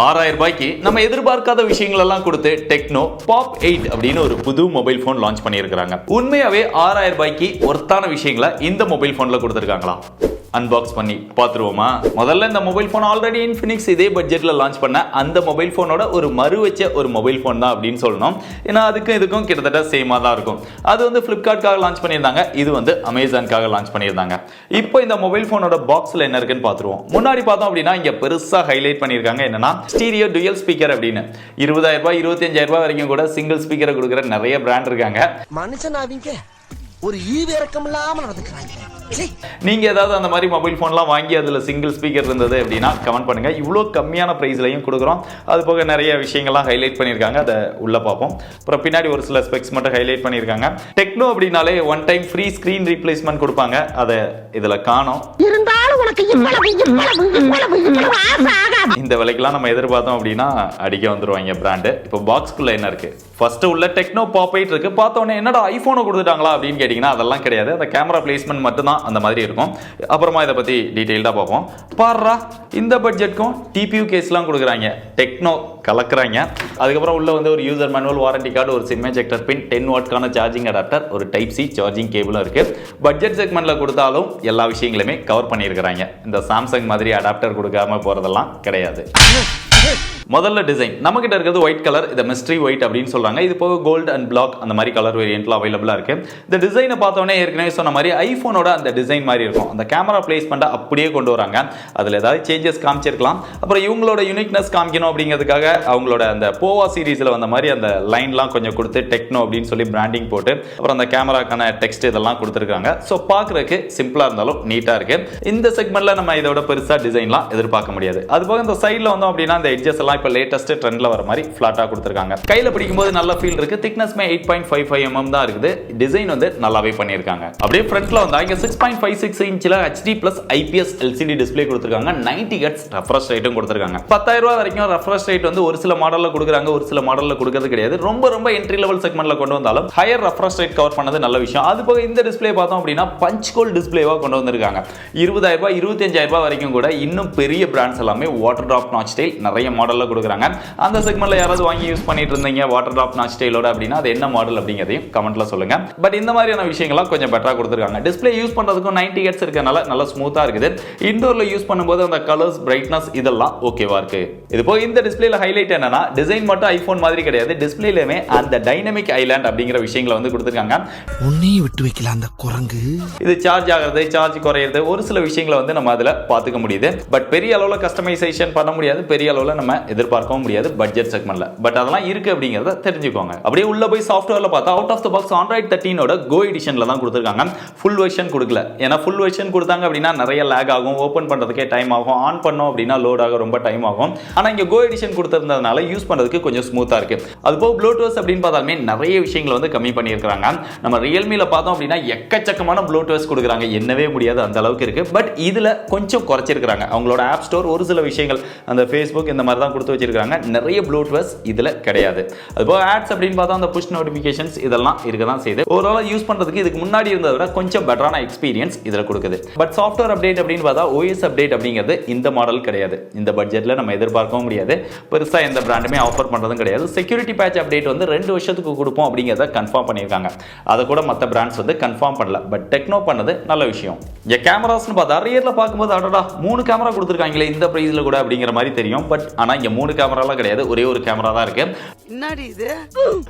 6000 ரூபாய்க்கு நம்ம எதிர்பார்க்காத விஷயங்கள் எல்லாம் கொடுத்து டெக்னோ பாப் 8 அப்படின்னு ஒரு புது மொபைல் போன் லான்ச் பண்ணியிருக்காங்க. உண்மையாவே 6000 ரூபாய்க்கு ஒர்த்தான விஷயங்களை இந்த மொபைல் போன்ல கொடுத்திருக்காங்களா? அன்பாக்ஸ் பண்ணி பார்த்துருவோமா? முதல்ல இந்த மொபைல் ஃபோன் ஆல்ரெடி இன்ஃபினிக்ஸ் இதே பட்ஜெட்ல லான்ச் பண்ண அந்த மொபைல் ஃபோனோட ஒரு மறு வச்ச ஒரு மொபைல் ஃபோன் தான் அப்படின்னு சொல்லணும். ஏன்னா அதுக்கும் இதுக்கும் கிட்டத்தட்ட சேமாக தான் இருக்கும். அது வந்து ஃப்ளிப்கார்ட்காக லான்ச் பண்ணியிருந்தாங்க, இது வந்து அமேசானுக்காக லான்ச் பண்ணியிருந்தாங்க. இப்போ இந்த மொபைல் ஃபோனோட பாக்ஸில் என்ன இருக்குன்னு பார்த்துருவோம். முன்னாடி பார்த்தோம் அப்படின்னா இங்கே பெருசாக ஹைலைட் பண்ணியிருக்காங்க என்னன்னா ஸ்டீரியோ டுயல் ஸ்பீக்கர் அப்படின்னு. 20000 ரூபாய் 25000 ரூபாய் வரைக்கும் கூட சிங்கிள் ஸ்பீக்கரை கொடுக்குற நிறைய பிராண்ட் இருக்காங்க. மனுஷனாவீங்க ஒரு ஈவிரக்கம் இல்லாம நடந்துக்கிறாங்க. நீங்க ஏதாவது அந்த மாதிரி மொபைல் போன்லாம் வாங்கி அதுல சிங்கிள் ஸ்பீக்கர் இருந்தது அப்படின்னா கமெண்ட் பண்ணுங்க. இவ்வளோ கம்மியான பிரைஸ்லையும் கொடுக்குறோம். அது போக நிறைய விஷயங்கள்லாம் ஹைலைட் பண்ணியிருக்காங்க, அதை உள்ள பார்ப்போம். அப்புறம் பின்னாடி ஒரு சில ஸ்பெக்ஸ் மட்டும் ஹைலைட் பண்ணியிருக்காங்க. டெக்னோ அப்படின்னாலே one time free screen replacement கொடுப்பாங்க, அதை இதுல காணோம். இந்த விலைக்கெல்லாம் நம்ம எதிர்பார்த்தோம் அப்படின்னா அடிக்க வந்துருவாங்க பிராண்டு. இப்போ பாக்ஸ்குள்ள என்ன இருக்கு? ஃபர்ஸ்ட் உள்ள டெக்னோ பாப் 8 இருக்கு. பார்த்தோன்னே என்னடா ஐபோனை கொடுத்துட்டாங்களா அப்படின்னு கேட்டீங்கன்னா அதெல்லாம் கிடையாது. அந்த கேமரா பிளேஸ்மெண்ட் மட்டும் தான் அந்த மாதிரி இருக்கும். அப்புறமா இதை பத்தி டீடைல்டா பார்ப்போம். பாருடா, இந்த பட்ஜெட்க்கும் டிபியூ கேஸ்லாம் கொடுக்குறாங்க, டெக்னோ கலக்குறாங்க. அதுக்கப்புறம் உள்ள வந்து ஒரு யூசர் மேனுவல், வாரண்டி கார்டு, ஒரு சிம் எஜெக்டர் பின், 10 வாட்க்கான சார்ஜிங் அடாப்டர், ஒரு டைப் சி சார்ஜிங் கேபிளும் இருக்கு. பட்ஜெட் செக்மெண்ட்ல கொடுத்தாலும் எல்லா விஷயங்களுமே கவர் பண்ணியிருக்கிறாங்க. இந்த சாம்சங் மாதிரி அடாப்டர் கொடுக்காம போறதெல்லாம் கிடையாது. முதல்ல டிசைன் நம்ம கிட்ட இருக்கிறது ஒயிட் கலர், இதை மிஸ்ட்ரி ஒயிட் அப்படின்னு சொல்றாங்க. இது போக கோல்டு அண்ட் பிளாக் அந்த மாதிரி கலர் வேரியன்ட்ல அவைலபிளா இருக்கு. இந்த டிசைனை பார்த்தோன்னே ஏற்கனவே சொன்ன மாதிரி ஐபோனோட அந்த டிசைன் மாதிரி இருக்கும். அந்த கேமரா பிளேஸ்மெண்ட்டை அப்படியே கொண்டு வராங்க. அதுல ஏதாவது சேஞ்சஸ் காமிச்சிருக்கலாம். அப்புறம் இவங்களோட யூனிக்னஸ் காமிக்கணும் அப்படிங்கிறதுக்காக அவங்களோட அந்த போவா சீரீஸ்ல வந்த மாதிரி அந்த லைன்லாம் கொஞ்சம் கொடுத்து டெக்னோ அப்படின்னு சொல்லி பிராண்டிங் போட்டு அப்புறம் அந்த கேமராக்கான டெக்ஸ்ட் இதெல்லாம் கொடுத்துருக்காங்க. ஸோ பார்க்கறதுக்கு சிம்பிளா இருந்தாலும் நீட்டா இருக்கு. இந்த செக்மெண்ட்ல நம்ம இதோட பெருசா டிசைன்லாம் எதிர்பார்க்க முடியாது. அது போக இந்த சைட்ல வந்தோம் அப்படின்னா அந்த எட்ஜஸ் எல்லாம் இப்ப லேட்டஸ்ட் ட்ரெண்ட்ல வர மாதிரி ஃபிளாட்டா கொடுத்திருக்காங்க. கையில பிடிக்கும்போது நல்ல ஃபீல் இருக்கு. திக்னஸ்மே 8.55 mm தான் இருக்குது. டிசைன் வந்து நல்லாவே பண்ணிருக்காங்க. அப்படியே ஃப்ரண்ட்ல வந்தா இங்க 6.56 இன்ச்ல HD plus IPS LCD display கொடுத்திருக்காங்க. 90 Hz ரெஃப்ரெஷ் ரேட்டும் கொடுத்திருக்காங்க. 10000 ரூபாய் வரைக்கும் ரெஃப்ரெஷ் ரேட் வந்து ஒரு சில மாடல்ல கொடுக்குறாங்க, ஒரு சில மாடல்ல கொடுக்கிறது கிடையாது. ரொம்ப என்ட்ரி லெவல் செக்மெண்ட்ல கொண்டு வந்தாலும் ஹையர் ரெஃப்ரெஷ் ரேட் கவர் பண்ணது நல்ல விஷயம். அது போக இந்த டிஸ்ப்ளே பார்த்தோம் அப்படின்னா பஞ்ச் கோல் டிஸ்ப்ளேவா கொண்டு வந்திருக்காங்க. 20000 ரூபாய் 25000 ரூபாய் வரைக்கும் கூட இன்னும் பெரிய பிராண்ட்ஸ் எல்லாமே வாட்டர் டிராப் நாட்ச் ஸ்டைல் நிறைய மாடல்ல கொடுக்குறாங்க. அந்த செக்மெண்ட்ல யாராவது வாங்கி யூஸ் பண்ணிட்டு இருந்தீங்க வாட்டர் டிராப் நாட்ச் ஸ்டைலோட அப்படின்னா அது என்ன மாடல் அப்படிங்கிறதையும் கமெண்ட்ல சொல்லுங்க. பட் இந்த மாதிரியான விஷயங்கள்லாம் கொஞ்சம் பெட்டரா கொடுத்திருக்காங்க. டிஸ்ப்ளே யூஸ் பண்றதுக்கும் 90 Hz இருக்கனால நல்ல ஸ்மூத்தா இருக்குது. இன்டோர்ல யூஸ் பண்ணும்போது அந்த கலர்ஸ், பிரைட்னஸ் இதெல்லாம் ஓகேவா இருக்கு. இது போக இந்த டிஸ்ப்ளேல ஹைலைட் என்னன்னா டிசைன் மட்டும் ஐபோன் மாதிரி கிடையாது. டிஸ்ப்ளேலயுமே அந்த டைனமிக் ஐலாண்ட் அப்படிங்கிற விஷயங்களை வந்து கொடுத்திருக்காங்க. உன்னையும் விட்டு வைக்கல அந்த குரங்கு. இது சார்ஜ் ஆகிறது, சார்ஜ் குறையிறது, ஒரு சில விஷயங்களை வந்து நம்ம அதுல பாத்துக்க முடியுது. பட் பெரிய அளவுல கஸ்டமைசேஷன் பண்ண முடியாது, பெரிய அளவுல நம்ம எதிர்பார்க்கவும் முடியாது பட்ஜெட் செக்மெண்ட்ல. பட் அதெல்லாம் இருக்கு அப்படிங்கறத தெரிஞ்சுக்கோங்க. அப்படியே உள்ள போய் சாஃப்ட்வேர்ல பார்த்தா out of the box Android 13 ஓட Go எடிஷன்ல தான் கொடுத்திருக்காங்க. ஃபுல் வெர்ஷன் கொடுக்கல. ஏன்னா ஃபுல் வெர்ஷன் கொடுத்தாங்க அப்படின்னா நிறைய லாக் ஆகும், ஓபன் பண்றதுக்கே டைம் ஆகும், ஆன் பண்ணோம் அப்படின்னா லோட் ஆக ரொம்ப டைம் ஆகும். ஆனா இங்க Go எடிஷன் கொடுத்திருந்ததனால யூஸ் பண்றதுக்கு கொஞ்சம் ஸ்மூத்தா இருக்கு. அது போக ப்ளூடூத் அப்படின்னு பார்த்தாலுமே நிறைய விஷயங்களை வந்து கம்மி பண்ணியிருக்காங்க. நம்ம ரியல்மில பார்த்தோம் அப்படின்னா எக்கச்சக்கமான ப்ளூடூத் கொடுக்குறாங்க, என்னவே முடியாது அந்த அளவுக்கு இருக்கு. பட் இதுல கொஞ்சம் குறைச்சிருக்காங்க. அவங்களோட ஆப் ஸ்டோர் ஒரு சில விஷயங்கள் அந்த Facebook இந்த மாதிரி தான் கொடுத்து வச்சிருக்காங்க. நிறைய ப்ளூடூத் இதுல கிடையாது. அதுபோக ஆட்ஸ் அப்படின்னு பார்த்தா அந்த புஷ் நோட்டிபிகேஷன்ஸ் இதெல்லாம் இருக்க தான் செய்யுது. ஓவரால் யூஸ் பண்றதுக்கு இதுக்கு முன்னாடி இருந்ததை விட கொஞ்சம் பெட்டரான எக்ஸ்பீரியன்ஸ் இதுல கொடுக்குது. பட் சாஃப்ட்வேர் அப்டேட் அப்படின்னு பார்த்தா OS அப்டேட் அப்படிங்கிறது இந்த மாடல் கிடையாது. இந்த பட்ஜெட்ல நம்ம எதிர்பார்க்கவும் முடியாது. பெருசா எந்த பிராண்டுமே ஆஃபர் பண்றதும் கிடையாது. செக்யூரிட்டி பேட்ச் அப்டேட் வந்து 2 வருஷத்துக்கு கொடுப்போம் அப்படிங்கிறத கன்ஃபார்ம் பண்ணியிருக்காங்க. அதை கூட மற்ற பிராண்ட்ஸ் வந்து கன்ஃபார்ம் பண்ணல. பட் டெக்னோ பண்ணது நல்ல விஷயம். கேமராஸ்னு பார்த்தா ரியர்ல பார்க்கும்போது அடடா 3 கேமரா கொடுத்துருக்காங்களே இந்த பிரைஸ்ல கூட அப்படிங்கிற மாதிரி தெரியும். பட் ஆனா இங்க 3 கேமராலாம் கிடையாது, ஒரே ஒரு கேமரா தான் இருக்கு. என்னடி இது?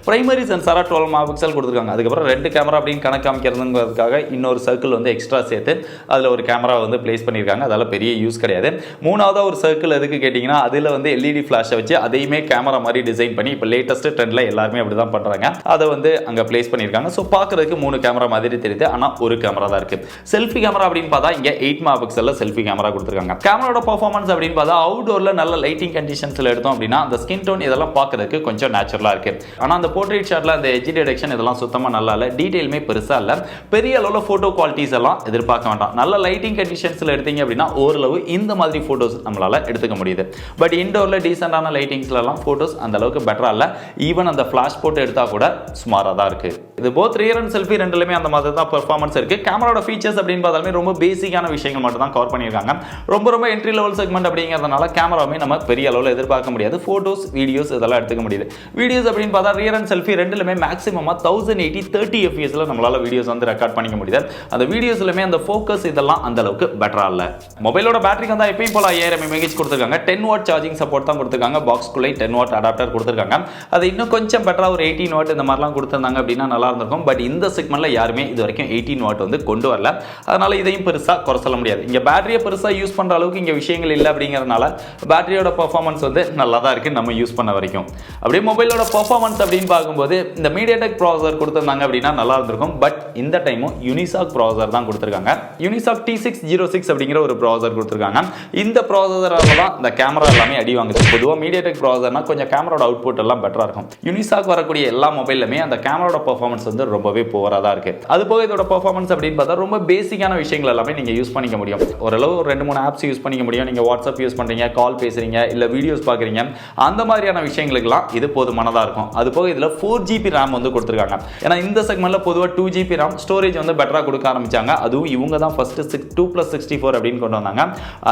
பிரைமரி சென்சாரா 12 மெகாபிக்சல் கொடுத்துருக்காங்க. அதுக்கப்புறம் 2 கேமரா அப்படின்னு கணக்கு காமிக்கிறதுங்கிறதுக்காக இன்னொரு சர்க்கிள் வந்து எக்ஸ்ட்ரா சேர்த்து அதுல ஒரு கேமரா வந்து பிளேஸ் பண்ணியிருக்காங்க. அதெல்லாம் பெரிய யூஸ் கிடையாது. மூணாவதா ஒரு சர்க்கிள் எதுக்கு கேட்டீங்கன்னா அதுல வந்து LED ஃபிளாஷை வச்சு அதையுமே கேமரா மாதிரி டிசைன் பண்ணி இப்போ லேட்டஸ்ட் ட்ரெண்ட்ல எல்லாருமே அப்படிதான் பண்றாங்க. அதை வந்து அங்க பிளேஸ் பண்ணியிருக்காங்க. ஸோ பார்க்கறதுக்கு 3 கேமரா மாதிரி தெரியுது, ஆனா ஒரு கேமரா தான் இருக்கு. செல்ஃபி கேமரா அப்படின்னு பார்த்தா இங்க 8 மெகாபிக்சல்ல செல்ஃபி கேமரா கொடுத்துருக்காங்க. கேமராவோட பெர்ஃபார்மன்ஸ் அப்படின்னு பார்த்தா அவுட்டோர்ல நல்ல லைட்டிங் கண்டிஷன்ஸ்ல எடுத்தோம் அப்படின்னா அந்த ஸ்கின் டோன் இதெல்லாம் பார்க்கறதுக்கு கொஞ்சம் நேச்சுரலா இருக்கு. ஆனா அந்த போர்ட்ரேட் ஷாட்ல அந்த எட்ஜ் டிடெக்ஷன் இதெல்லாம் சுத்தமா நல்லா இல்ல. டீடைலுமே பெருசா இல்ல. பெரிய அளவுல போட்டோ குவாலிட்டிஸ் எல்லாம் எதிர்பார்க்க வேண்டாம். நல்ல லைட்டிங் கண்டிஷன்ஸ்ல எடுத்தீங்க அப்படின்னா ஓரளவு இந்த மாதிரி போட்டோஸ் நம்மளால எடுத்துக்க முடியுது. பட் இன்டோர்ல டீசென்டான லைட்டிங்ஸ்ல எல்லாம் போட்டோஸ் அந்த அளவுக்கு பெட்டரா இல்ல. ஈவன் அந்த ஃபிளாஷ் போட்டு எடுத்தா கூட சுமாரா தான் இருக்கு. இது போத் ரியர் அண்ட் செல்ஃபி ரெண்டுலயுமே அந்த மாதிரி தான் பெர்ஃபார்மன்ஸ் இருக்கு. கேமராவோட ஃபீச்சர்ஸ் அப்படின்னு பார்த்தாலுமே ரொம்ப பேசிக்கான விஷயங்கள் மட்டும் தான் கவர் பண்ணியிருக்காங்க. ரொம்ப என்ட்ரி லெவல் செக்மெண்ட் அப்படிங்கிறதுனால கேமராவுமே நம்ம பெரிய அளவில் எதிர்பார்க்க முடியாது. ஃபோட்டோஸ் வீடியோஸ் இதெல்லாம் எடுத்துக்க முடியுது. வீடியோஸ் அப்படின்னு பார்த்தா ரியர் அண்ட் செல்ஃபி ரெண்டுலுமே மேக்ஸிமமாக 1080 30 fps நம்மளால வீடியோஸ் வந்து ரெக்கார்ட் பண்ணிக்க முடியுது. அந்த வீடியோஸ்லுமே அந்த ஃபோக்கஸ் இதெல்லாம் அந்த அளவுக்கு பெட்டரா இல்லை. மொபைலோட பேட்டரிக்கு வந்து எப்பயும் போல 5000 mAh கொடுத்துருக்காங்க. 10 வாட் சார்ஜிங் சப்போர்ட் தான் கொடுத்துருக்காங்க. பாக்ஸ்குள்ளே 10 வாட் அடாப்டர் கொடுத்துருக்காங்க. அது இன்னும் கொஞ்சம் பெட்டரா ஒரு 18 வாட் இந்த மாதிரிலாம் கொடுத்துருந்தாங்க அப்படின்னா நல்லா இருந்திருக்கும். பட் இந்த செக்மெண்ட்ல யாருமே இது வரைக்கும் 18 வாட் வந்து கொண்டு வரல. அதனால இதையும் பெருசா குறை சொல்ல முடியாது. இங்க பேட்டரியை பெருசா யூஸ் பண்ற அளவுக்கு இங்க விஷயங்கள் இல்லை அப்படிங்கறதுனால பேட்டரியோட பெர்ஃபார்மன்ஸ் வந்து நல்லா தான் இருக்கு நம்ம யூஸ் பண்ண வரைக்கும். அப்படியே மொபைலோட பெர்ஃபார்மன்ஸ் அப்படின்னு பார்க்கும்போது இந்த மீடியாடெக் ப்ராசஸர் கொடுத்திருந்தாங்க அப்படின்னா நல்லா இருந்திருக்கும். பட் இந்த டைமும் யூனிசாக் ப்ராசஸர் தான் கொடுத்திருக்காங்க. யூனிசாக் T606 அப்படிங்கிற ஒரு ப்ராசஸர் கொடுத்திருக்காங்க. இந்த ப்ராசஸரால தான் இந்த கேமரா எல்லாமே அடி வாங்குது. பொதுவாக மீடியாடெக் ப்ராசஸர்னா கொஞ்சம் கேமராவோட அவுட்புட் எல்லாம் பெட்டரா இருக்கும். யூனிசாக் வரக்கூடிய எல்லா மொபைலுமே அந்த கேமராவோட பெர்ஃபார்மன்ஸ் வந்து ரொம்பவே புவரா தான் இருக்கு. அது போக இதோட பெர்ஃபார்மன்ஸ் அப்படின்னு பார்த்தா ரொம்ப பேசிக்கான விஷயங்கள் எல்லாமே நீங்க யூஸ் பண்ணிக்க முடியும். ஓரளவு ஒரு 2-3 ஆப்ஸ் யூஸ் பண்ணிக்க முடியும். நீங்க வாட்ஸ்அப் யூஸ் பண்றீங்க, கால் பேசுறீங்க, இல்ல வீடியோஸ் பாக்குறீங்க, அந்த மாதிரியான விஷயங்களுக்குலாம் இது போதுமானதா இருக்கும். அது போக இதுல 4GB RAM வந்து கொடுத்திருக்காங்க. ஏன்னா இந்த செக்மெண்ட்ல பொதுவா 2GB RAM ஸ்டோரேஜ் வந்து பெட்டரா கொடுக்க ஆரம்பிச்சாங்க. அதுவும் இவங்க தான் ஃபர்ஸ்ட் 2+64 அப்படின்னு கொண்டு வந்தாங்க.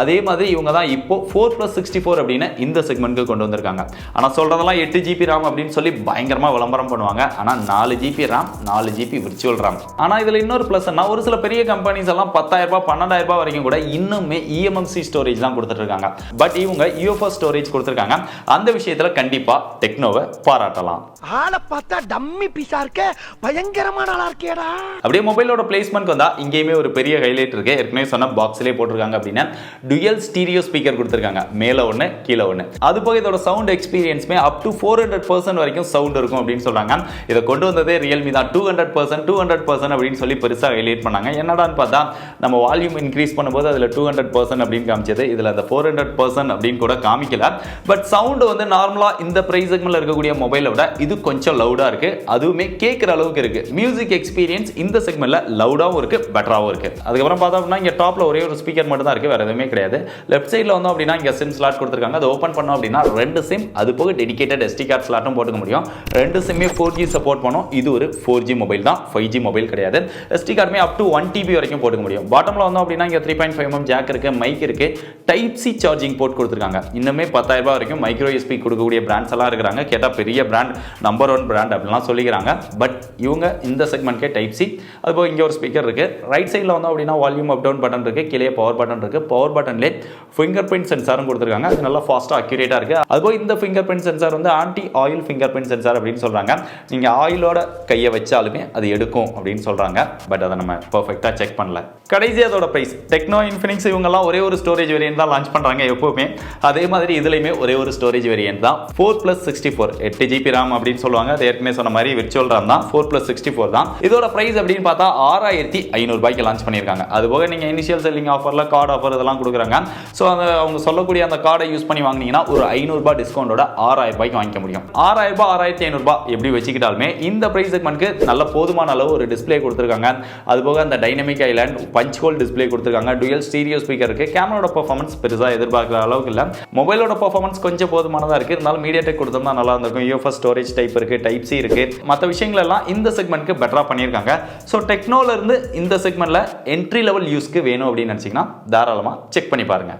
அதே மாதிரி இவங்க தான் இப்போ 4+64 அப்படின்னு இந்த செக்மெண்ட்க்கு கொண்டு வந்திருக்காங்க. ஆனா சொல்றதெல்லாம் 8GB RAM அப்படின்னு சொல்லி பயங்கரமா விளம்பரம் பண்ணுவாங்க. ஆனா 4GB RAM 4GB virtual RAM. ஆனா இதுல இன்னொரு பிளஸ் என்ன, ஒரு சில பெரிய கம்பெனிஸ் எல்லாம் 10,000 ரூபாய் 12,000 ரூபாய் வரைக்கும் கூட இன்னுமே eMMC ஸ்டோரேஜ் தான் கொடுத்துட்டு இருக்காங்க. பட் இவங்க UFS ஸ்டோரேஜ் கொடுத்திருக்காங்க. அந்த விஷயத்துல கண்டிப்பா டெக்னோவை பாராட்டலாம். ஆளை பார்த்தா டம்மி பீஸா இருக்க, பயங்கரமான ஆளா இருக்கேடா. அப்படியே மொபைலோட பிளேஸ்மென்ட் வந்தா இங்கேயுமே ஒரு பெரிய ஹைலைட் இருக்கு. ஏற்கனவே சொன்ன பாக்ஸ்லயே போட்டிருக்காங்க அப்படின்னா டுயல் ஸ்டீரியோ ஸ்பீக்கர் கொடுத்திருக்காங்க. மேல ஒன்னு கீழே ஒன்னு. அது போக இதோட சவுண்ட் எக்ஸ்பீரியன்ஸ்மே அப் டு 400% வரைக்கும் சவுண்ட் இருக்கும் அப்படின்னு சொல்றாங்க. இதை கொண்டு வந்ததே ரியல்மி தான். 200% அப்படின்னு சொல்லி பெருசா ஹைலைட் பண்ணாங்க. என்னடான்னு பார்த்தா நம்ம வால்யூம் இன்க்ரீஸ் பண்ணும்போது அதுல 200% அப்படின்னு காமிச்சது. இதுல அந்த 400% அப்படின்னு கூட காமிக்கல. பட் சவுண்ட் வந்து நார்மலா இந்த பிரைஸ் செக்மெண்ட்ல இருக்கக்கூடிய மொபைலை விட இது கொஞ்சம் லவுடா இருக்கு. அதுவுமே கேட்கிற அளவுக்கு இருக்கு. மியூசிக் எக்ஸ்பீரியன்ஸ் இந்த செக்மெண்ட்ல லவுடாவும் இருக்கு, பெட்டராவும் இருக்கு. அதுக்கப்புறம் பார்த்தா அப்படின்னா இங்க டாப்ல ஒரே ஒரு ஸ்பீக்கர் மட்டும் தான் இருக்கு, வேற எதுவுமே கிடையாது. லெஃப்ட் சைடுல வந்தோம் அப்படின்னா இங்க சிம் ஸ்லாட் கொடுத்திருக்காங்க. அதை ஓபன் பண்ணோம் அப்படின்னா 2 சிம், அது போக டெடிகேட்டட் SD கார்டு ஸ்லாட்டும் போட்டுக்க முடியும். 2 சிம்மே 4G சப்போர்ட் பண்ணும். இது ஒரு 4G மொபைல் தான், 5G மொபைல் கிடையாது. SD கார்டுமே அப் டு 1TB வரைக்கும் போட்டுக்க முடியும். பாட்டம்ல வந்தோம் அப்படின்னா இங்க 3.5mm ஜாக் இருக்கு, மைக் இருக்கு, டைப் சி சார்ஜிங் போர்ட் கொடுத்திருக்காங்க. இன்னுமே 10,000 ரூபாய் வரைக்கும் மைக்ரோ USB கொடுக்கக்கூடிய பிராண்ட்ஸ் எல்லாம் இருக்காங்க. கேட்டா பெரிய பிராண்ட், நம்பர் 1 பிராண்ட் அப்படிலாம் சொல்லிக்கிறாங்க. பட் இவங்க இந்த செக்மெண்ட்கே டைப் சி. அதுபோக இங்க ஒரு ஸ்பீக்கர் இருக்கு. ரைட் சைடில் வந்தோம் அப்படின்னா வால்யூம் அப் டவுன் பட்டன் இருக்கு, கீழே பவர் பட்டன் இருக்கு. பவர் பட்டன்லேயே ஃபிங்கர் பிரிண்ட் சென்சாரும் கொடுத்துருக்காங்க. அது நல்லா ஃபாஸ்ட்டாக அக்யூரேட்டாக இருக்கு. அதுபோக இந்த ஃபிங்கர் பிரிண்ட் சென்சார் வந்து anti oil finger print sensor அப்படின்னு சொல்றாங்க. நீங்க ஆயிலோட கையை வச்சாலுமே அது எடுக்கும் அப்படின்னு சொல்றாங்க. பட் அதை நம்ம பர்ஃபெக்டாக செக் பண்ணல. கடைசி அதோட பிரைஸ் டெக்னோ இன்ஃபினிக்ஸ் இவங்கெல்லாம் ஒரே ஒரு ஸ்டோரேஜ் வேரியன்ட் தான் லான்ச் பண்றாங்க எப்பவுமே. அதே மாதிரி இதுலையுமே ஒரே ஒரு ஸ்டோரேஜ் வேரியன்ட் தான் 4+64 8GB RAM அப்படின்னு சொல்லுவாங்க. அது ஏற்கனவே சொன்ன மாதிரி விர்ச்சுவல் RAM தான், 4+64 தான். இதோட பிரைஸ் அப்படின்னு பார்த்தா 6,500 ரூபாய்க்கு லான்ச் பண்ணியிருக்காங்க. அது போக நீங்க இனிஷியல் செல்லிங் ஆஃபர்ல கார்டு ஆஃபர் இதெல்லாம் கொடுக்குறாங்க. ஸோ அவங்க சொல்லக்கூடிய அந்த கார்டை யூஸ் பண்ணி வாங்கினீங்கன்னா ஒரு 500 ரூபாய் டிஸ்கவுண்டோட 6,000 ரூபாய்க்கு வாங்கிக்க முடியும். 6,000 ரூபாய் 6,500 ரூபாய் எப்படி வச்சுக்கிட்டாலுமே இந்த பிரைஸ் செக்மெண்ட்க்கு நல்ல போதுமான அளவு ஒரு டிஸ்பிளே கொடுத்துருக்காங்க. அது போக அந்த dynamic island punch hole display கொடுத்துருக்காங்க. டுயல் ஸ்டீரியோ ஸ்பீக்கர் இருக்கு. கேமராவோட பெர்ஃபார்மன்ஸ் பெருசா எதிர்பார்க்குற அளவுக்கு இல்லை. மொபைலோட பெர்ஃபார்மன்ஸ் கொஞ்சம் போதுமானதா இருக்கு. இருந்தாலும் மீடியாடெக் கொடுத்தா நல்லா இருந்திருக்கும். UFS ஸ்டோரேஜ் டைப் இருக்கு, டைப் சி இருக்கு. மற்ற விஷயங்கள் எல்லாம் இந்த செக்மெண்ட்க்கு பெட்டரா பண்ணியிருக்காங்க. ஸோ டெக்னோல இருந்து இந்த செக்மெண்ட்ல என்ட்ரி லெவல் யூஸ்க்கு வேணும் அப்படின்னு நினைச்சீங்கன்னா தாராளமா செக் பண்ணி பாருங்க.